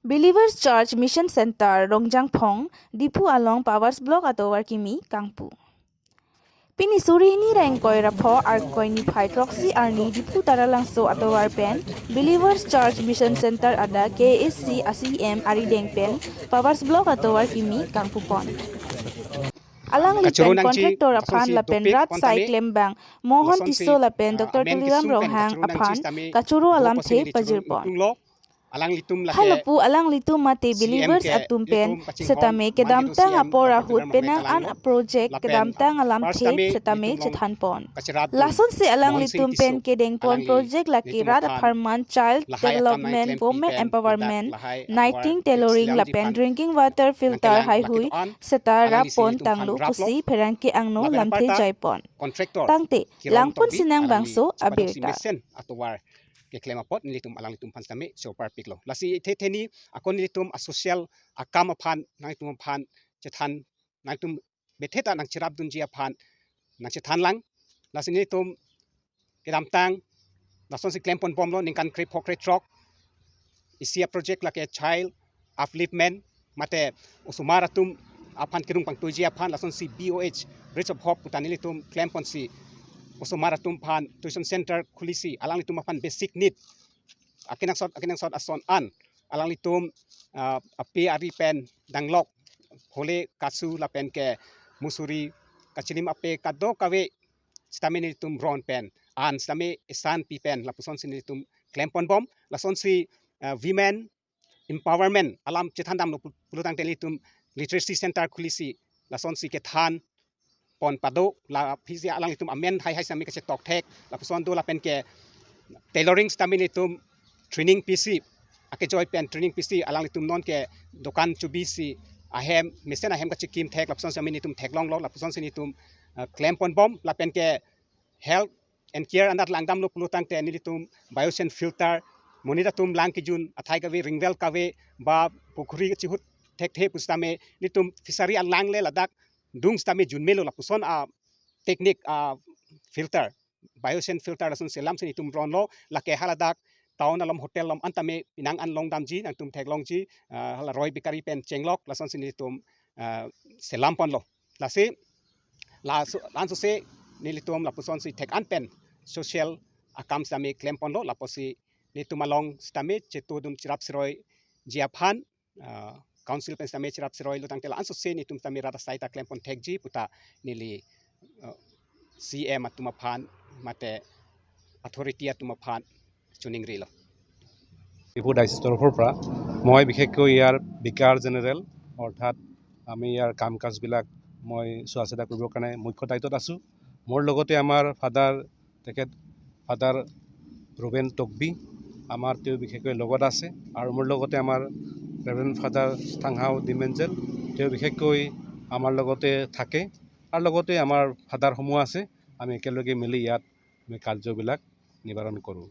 Believers Church Mission Center Rongjangphong, Diphu along pavers block atover kimi, kangpu. Pini suri ni rang koi rapho ar koi ni phai troxy arni Diphu taralang so atover pen, Believers Church Mission Center ada KSC ACM arideng pen, pavers block atover kimi, kangpu pon. Alang lipen kontraktor aphan lapen rat sai klembang mohon tiso lapen Dr. Tuliram Rohang aphan kachuru alam the pajirpon. Halapu alang litum mate believers atum pen setame kedamtang apora hut penang an project kedamtang alam the setame chethan pon. Lason se alang litum pen kedeng pon project laki rat apartment child development women empowerment nighting tailoring lapen drinking water filter hai hui setara pon tanglu pusi pheranki angno lamthe jaipon. Tangte langpon sinang bangso abirta. Ke klema pot nilitum alang litum pan stame so parpik lo lasi theni akon nilitum asocial akam aphan nangtum phan chethan nangtum betheta nang chirap dunjia phan nang chethan lang lasi nilitum kedamtang nason si klempon bomlo ningkan kre phokre trok isia project la ke child upliftment mate usumaratum aphan kirung pang tujia phan lason si BOH Bridge of Hope putanilitum klempon si Osomaratum pan tuition center kulisi alang litum pan basic need akinang sort ason an alang litum api ari pen danglok hole kasu la pen ke musuri kachilim ape kado kawe stamin litum ron pen an stami isan pi pen la puson sin litum klempon bom la son si women empowerment alam chethandam pulutang telitum literacy center kulisi la son si ke than pon pado la phisia alang itum amen hai sami ke tok thek la puson do la pen ke tailoring stamin itum training PC ake joy pen training PC alang itum non ke dokan chubi si ahem mesen ahem ka chikim thek la puson sami itum theklong lo la puson sin itum klempon bom la pen ke health and care andat langdam lo pulutang te nilitum biosen filter monita tum lang ki jun athai ka we ringwell ka we ba pukhuri chihut thek the pustame nitum fishery alang le ladak dung stami junmelo la puson teknik filter biosen filter lasun selam sin itum ronlo la ke haladak taun alam hotel lam antame pinang an long damji nang tum theklong ji hala roy bikari pen chenglok lason sin itum selam pon lo lase lan so se nilitum la puson si thek an pen social akam stami klempon lo la posi nitum along stami chetudum chirap siroi jiaphan council pen stami chirap siroi lutang tela anso se nitum stami rata saita klempon thekji puta nili CM atuma phan mate authority atuma phan chuning rilo Diphu ডাইচেছৰ পৰা মই বিশেষকৈ ইয়াৰ বিকাৰ জেনেৰেল অৰ্থাৎ আমি ইয়াৰ কাম কাজবিলাক মই চোৱা চিতা কৰিবৰ কাৰণে মুখ্য দায়িত্বত আছোঁ মোৰ লগতে আমাৰ ফাদাৰ ৰবেন টকবি আমাৰ তেওঁ বিশেষকৈ লগত আছে আৰু মোৰ লগতে আমাৰ ৰেভাৰেণ্ড ফাদাৰ স্থাংহাও ডিমেঞ্জেল তেওঁ বিশেষকৈ আমাৰ লগতে থাকে আৰু লগতে আমাৰ ফাদাৰসমূহ আছে আমি একেলগে মিলি ইয়াত আমি কাৰ্যবিলাক নিবাৰণ কৰোঁ